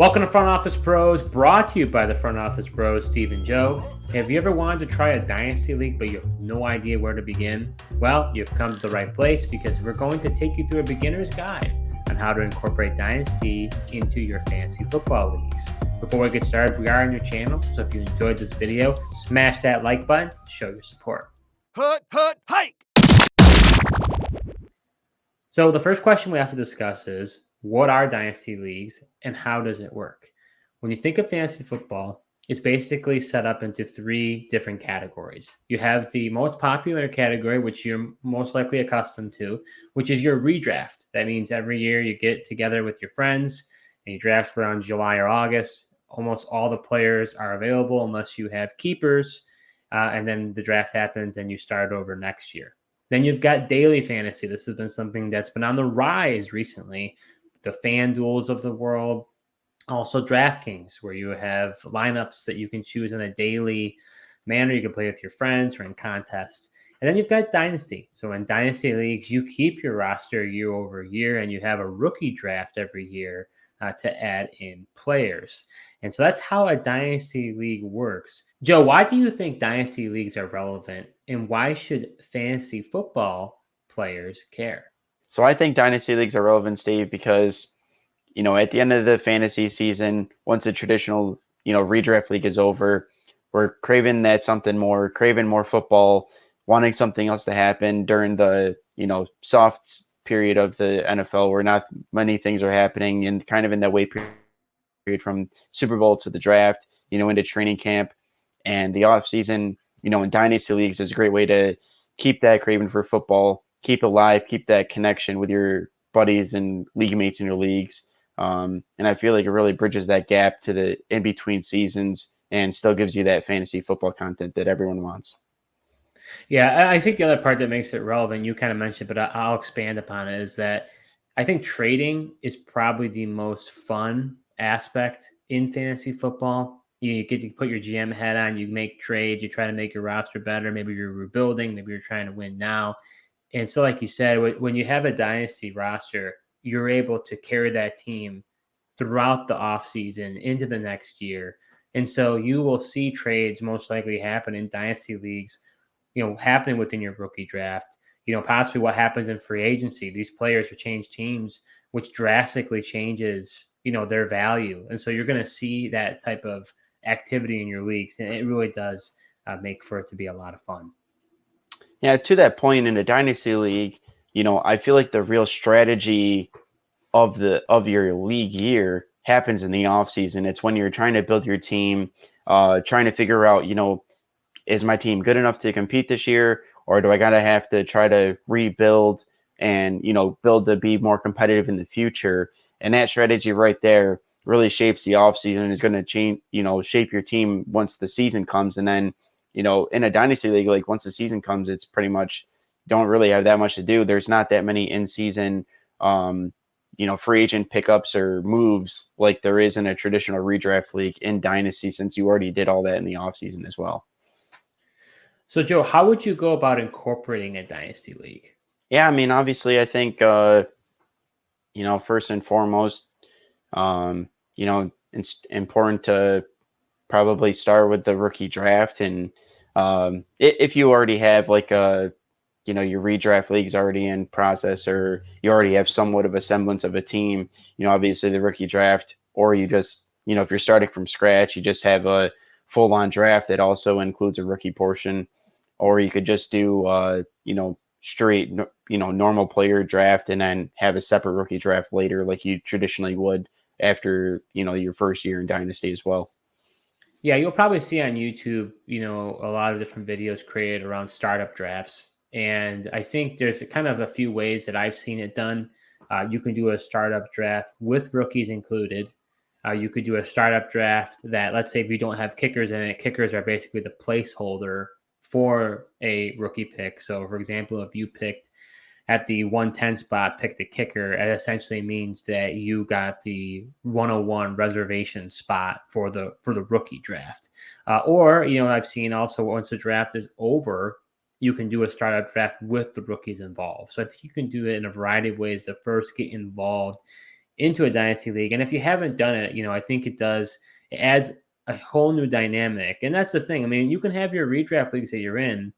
Welcome to Front Office Pros, brought to you by the Front Office Pros, Steve and Joe. Have you ever wanted to try a Dynasty League, but you have no idea where to begin? Well, you've come to the right place because we're going to take you through a beginner's guide on how to incorporate Dynasty into your fantasy football leagues. Before we get started, we are on your channel, so if you enjoyed this video, smash that like button to show your support. Hike! So the first question we have to discuss is, what are Dynasty Leagues and how does it work? When you think of fantasy football, it's basically set up into three different categories. You have the most popular category, which you're most likely accustomed to, which is your redraft. That means every year you get together with your friends and you draft around July or August. Almost all the players are available unless you have keepers, and then the draft happens and you start over next year. Then you've got daily fantasy. This has been something that's been on the rise recently. The FanDuels of the world, also DraftKings, where you have lineups that you can choose in a daily manner. You can play with your friends or in contests. And then you've got Dynasty. So in Dynasty Leagues, you keep your roster year over year, and you have a rookie draft every year to add in players. And so that's how a Dynasty League works. Joe, why do you think Dynasty Leagues are relevant, and why should fantasy football players care? So I think Dynasty Leagues are relevant, Steve, because, at the end of the fantasy season, once the traditional, redraft league is over, we're craving more football, wanting something else to happen during the, soft period of the NFL where not many things are happening, and kind of in that wait period from Super Bowl to the draft, into training camp and the off season, in Dynasty Leagues is a great way to keep that craving for football, keep alive, keep that connection with your buddies and league mates in your leagues. And I feel like it really bridges that gap to the in-between seasons and still gives you that fantasy football content that everyone wants. Yeah, I think the other part that makes it relevant, you kind of mentioned, but I'll expand upon it, is that I think trading is probably the most fun aspect in fantasy football. You get to put your GM hat on, you make trades, you try to make your roster better. Maybe you're rebuilding, maybe you're trying to win now. And so, like you said, when you have a dynasty roster, you're able to carry that team throughout the offseason into the next year. And so you will see trades most likely happen in dynasty leagues, happening within your rookie draft, possibly what happens in free agency. These players will change teams, which drastically changes, their value. And so you're going to see that type of activity in your leagues. And it really does make for it to be a lot of fun. Yeah, to that point in a dynasty league, I feel like the real strategy of your league year happens in the off season. It's when you're trying to build your team, trying to figure out, is my team good enough to compete this year, or do I gotta have to try to rebuild and build to be more competitive in the future? And that strategy right there really shapes the off season and is going to change, shape your team once the season comes. And then in a dynasty league, like once the season comes, it's pretty much don't really have that much to do. There's not that many in-season, free agent pickups or moves like there is in a traditional redraft league in dynasty, since you already did all that in the offseason as well. So, Joe, how would you go about incorporating a dynasty league? Yeah, I mean, obviously, I think, first and foremost, it's important to probably start with the rookie draft. And if you already have like your redraft leagues already in process, or you already have somewhat of a semblance of a team, obviously the rookie draft, or you just, if you're starting from scratch, you just have a full-on draft that also includes a rookie portion, or you could just do, straight, normal player draft and then have a separate rookie draft later, like you traditionally would after, your first year in dynasty as well. Yeah, you'll probably see on YouTube, a lot of different videos created around startup drafts. And I think there's kind of a few ways that I've seen it done. You can do a startup draft with rookies included. You could do a startup draft that, let's say, if you don't have kickers in it, kickers are basically the placeholder for a rookie pick. So, for example, if you picked at the 110 spot, picked a kicker, it essentially means that you got the 101 reservation spot for the rookie draft. Or I've seen also once the draft is over, you can do a startup draft with the rookies involved. So I think you can do it in a variety of ways to first get involved into a dynasty league. And if you haven't done it, I think it adds a whole new dynamic. And that's the thing. I mean, you can have your redraft leagues that you're in,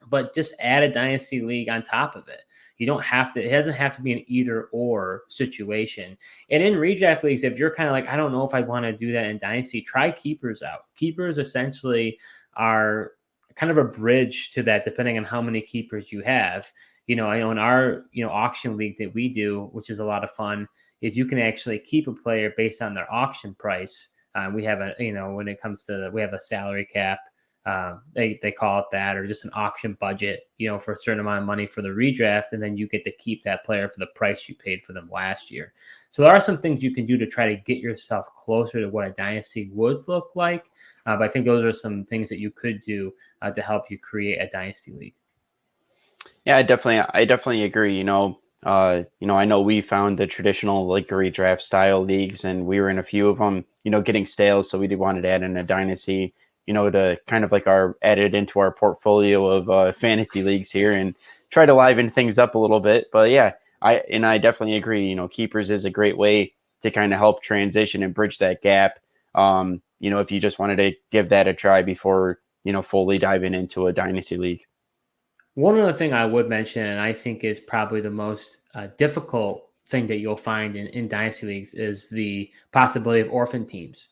but just add a dynasty league on top of it. You don't have to, it doesn't have to be an either or situation. And in redraft leagues, if you're kind of like, I don't know if I want to do that in dynasty, try keepers out. Keepers essentially are kind of a bridge to that, depending on how many keepers you have. I know in our, auction league that we do, which is a lot of fun, is you can actually keep a player based on their auction price. We have when it comes to, we have a salary cap. They call it that, or just an auction budget, for a certain amount of money for the redraft, and then you get to keep that player for the price you paid for them last year. So there are some things you can do to try to get yourself closer to what a dynasty would look like. But I think those are some things that you could do to help you create a dynasty league. Yeah, I definitely agree. I know we found the traditional like redraft style leagues, and we were in a few of them, getting stale. So we wanted to add in a dynasty, to kind of like add it into our portfolio of fantasy leagues here and try to liven things up a little bit. But yeah, I definitely agree. Keepers is a great way to kind of help transition and bridge that gap. If you just wanted to give that a try before, fully diving into a dynasty league. One other thing I would mention, and I think is probably the most difficult thing that you'll find in dynasty leagues, is the possibility of orphan teams.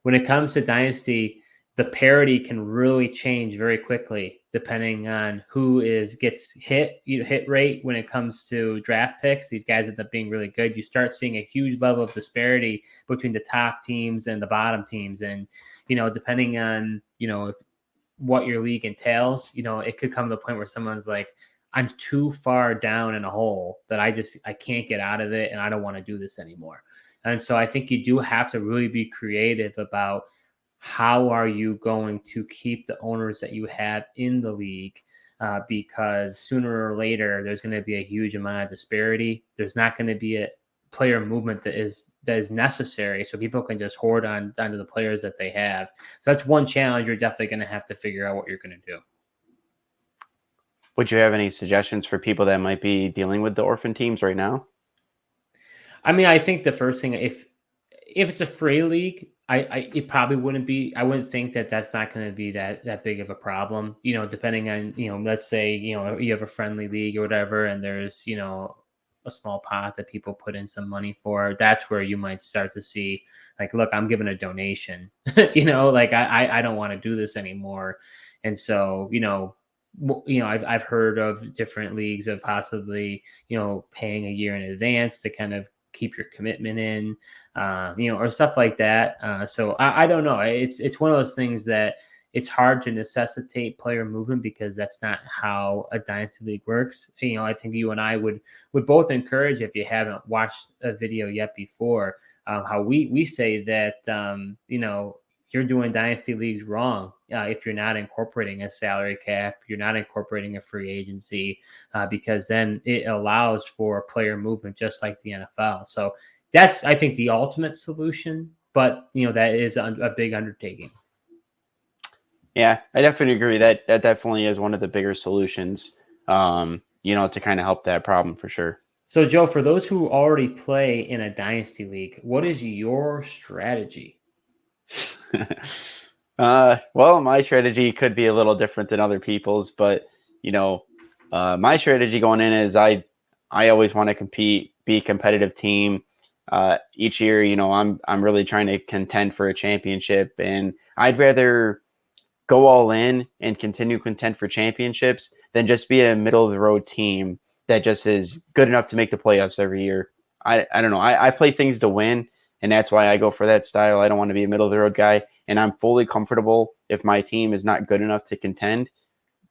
When it comes to dynasty, the parity can really change very quickly depending on who gets hit rate when it comes to draft picks. These guys end up being really good. You start seeing a huge level of disparity between the top teams and the bottom teams, and depending on if what your league entails, it could come to the point where someone's like, I'm too far down in a hole that I can't get out of it, and I don't want to do this anymore. And so I think you do have to really be creative about how are you going to keep the owners that you have in the league, because sooner or later there's going to be a huge amount of disparity. There's not going to be a player movement that is necessary, so people can just hoard onto the players that they have. So that's one challenge you're definitely going to have to figure out what you're going to do. Would you have any suggestions for people that might be dealing with the orphan teams right now? I mean, I think the first thing, if it's a free league, it probably wouldn't be. I wouldn't think that's not going to be that big of a problem. Depending on let's say you have a friendly league or whatever, and there's a small pot that people put in some money for. That's where you might start to see like, look, I'm giving a donation. Like I don't want to do this anymore, and so I've heard of different leagues of possibly paying a year in advance to kind of keep your commitment in, or stuff like that. So I don't know. It's one of those things that it's hard to necessitate player movement because that's not how a dynasty league works. I think you and I would both encourage, if you haven't watched a video yet before, how we say that, you're doing dynasty leagues wrong if you're not incorporating a salary cap, you're not incorporating a free agency, because then it allows for player movement just like the NFL. So that's, I think, the ultimate solution, but that is a big undertaking. Yeah, I definitely agree. That definitely is one of the bigger solutions, to kind of help that problem for sure. So Joe, for those who already play in a dynasty league, what is your strategy? Well, my strategy could be a little different than other people's, but my strategy going in is I always want to compete, be a competitive team. Each year, I'm really trying to contend for a championship, and I'd rather go all in and continue contend for championships than just be a middle of the road team that just is good enough to make the playoffs every year. I don't know. I play things to win, and that's why I go for that style. I don't want to be a middle of the road guy, and I'm fully comfortable if my team is not good enough to contend,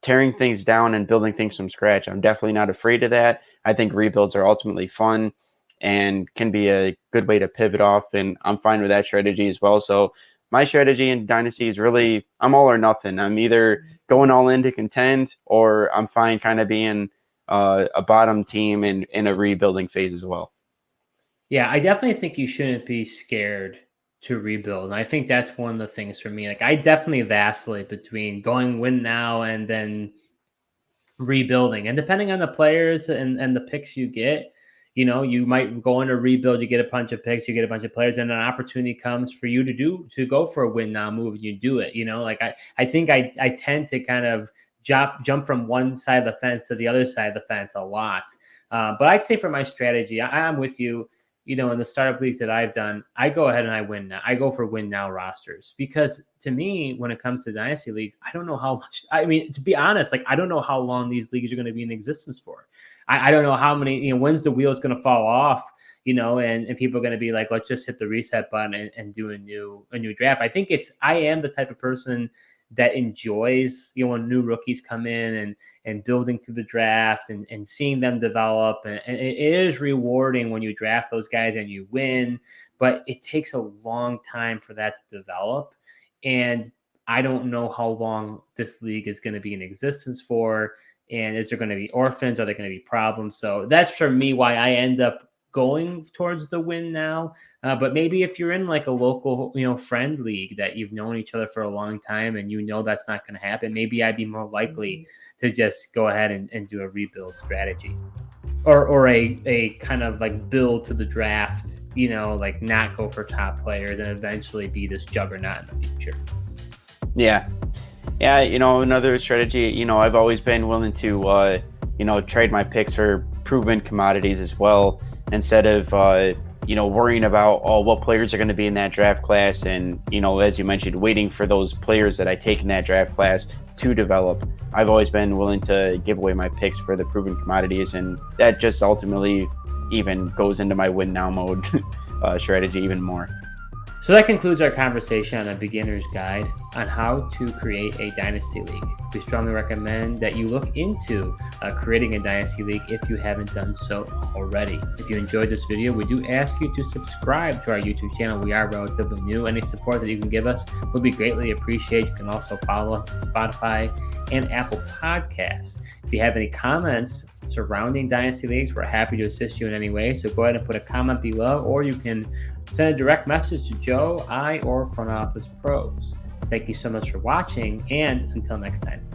tearing things down and building things from scratch. I'm definitely not afraid of that. I think rebuilds are ultimately fun and can be a good way to pivot off, and I'm fine with that strategy as well. So my strategy in Dynasty is really, I'm all or nothing. I'm either going all in to contend, or I'm fine kind of being a bottom team in a rebuilding phase as well. Yeah, I definitely think you shouldn't be scared to rebuild. And I think that's one of the things for me. Like, I definitely vacillate between going win now and then rebuilding. And depending on the players and the picks you get, You might go in a rebuild, you get a bunch of picks, you get a bunch of players, and an opportunity comes for you to go for a win now move, and you do it. Like I think I tend to kind of jump from one side of the fence to the other side of the fence a lot. But I'd say for my strategy, I'm with you. In the startup leagues that I've done, I go ahead and I win now. I go for win now rosters because to me, when it comes to dynasty leagues, I don't know how much. I mean, to be honest, like I don't know how long these leagues are going to be in existence for. I don't know how many. When's the wheels going to fall off? And people are going to be like, let's just hit the reset button and do a new draft. I am the type of person that enjoys, when new rookies come in and building through the draft and seeing them develop. And it is rewarding when you draft those guys and you win, but it takes a long time for that to develop. And I don't know how long this league is going to be in existence for. And is there going to be orphans? Are there going to be problems? So that's for me why I end up going towards the win now. But maybe if you're in like a local, friend league that you've known each other for a long time and that's not going to happen, maybe I'd be more likely to just go ahead and do a rebuild strategy or a kind of like build to the draft, like not go for top players and eventually be this juggernaut in the future. Yeah. Yeah. Another strategy, I've always been willing to, trade my picks for proven commodities as well, instead of, worrying about what players are going to be in that draft class. And, as you mentioned, waiting for those players that I take in that draft class to develop. I've always been willing to give away my picks for the proven commodities. And that just ultimately even goes into my win now mode strategy even more. So that concludes our conversation on a beginner's guide on how to create a dynasty league. We strongly recommend that you look into creating a dynasty league if you haven't done so already. If you enjoyed this video, we do ask you to subscribe to our YouTube channel. We are relatively new. Any support that you can give us would be greatly appreciated. You can also follow us on Spotify and Apple Podcasts. If you have any comments surrounding dynasty leagues, we're happy to assist you in any way. So go ahead and put a comment below, or you can send a direct message to Joe, or Front Office Pros. Thank you so much for watching, and until next time.